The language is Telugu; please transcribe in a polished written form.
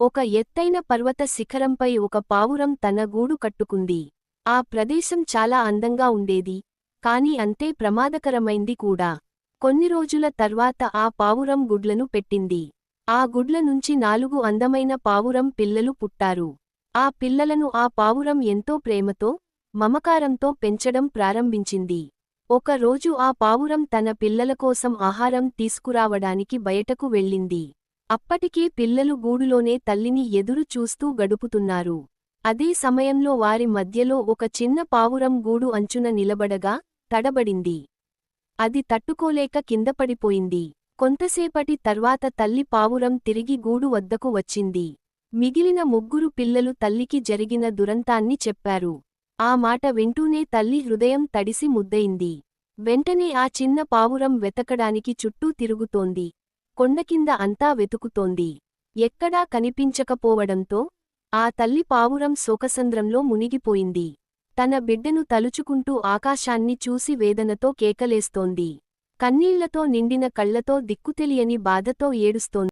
ఒక ఎత్తైన పర్వత శిఖరంపై ఒక పావురం తన గూడు కట్టుకుంది. ఆ ప్రదేశం చాలా అందంగా ఉండేది, కాని అంతే ప్రమాదకరమైంది కూడా. కొన్ని రోజుల తర్వాత ఆ పావురం గుడ్లను పెట్టింది. ఆ గుడ్ల నుంచి 4 అందమైన పావురం పిల్లలు పుట్టారు. ఆ పిల్లలను ఆ పావురం ఎంతో ప్రేమతో, మమకారంతో పెంచడం ప్రారంభించింది. ఒక రోజు ఆ పావురం తన పిల్లలకోసం ఆహారం తీసుకురావడానికి బయటకు వెళ్ళింది. అప్పటికే పిల్లలు గూడులోనే తల్లిని ఎదురు చూస్తూ గడుపుతున్నారు. అదే సమయంలో వారి మధ్యలో ఒక చిన్న పావురం గూడు అంచున నిలబడగా, తడబడింది. అది తట్టుకోలేక కిందపడిపోయింది. కొంతసేపటి తర్వాత తల్లి పావురం తిరిగి గూడు వద్దకు వచ్చింది. మిగిలిన 3 పిల్లలు తల్లికి జరిగిన దురంతాన్ని చెప్పారు. ఆ మాట వింటూనే తల్లి హృదయం తడిసి ముద్దయింది. వెంటనే ఆ చిన్న పావురం వెతకడానికి చుట్టూ తిరుగుతోంది. కొండకింద అంతా వెతుకుతోంది. ఎక్కడా కనిపించకపోవడంతో ఆ తల్లి పావురం శోకసంద్రంలో మునిగిపోయింది. తన బిడ్డను తలుచుకుంటూ ఆకాశాన్ని చూసి వేదనతో కేకలేస్తోంది. కన్నీళ్లతో నిండిన కళ్లతో దిక్కుతెలియని బాధతో ఏడుస్తోంది.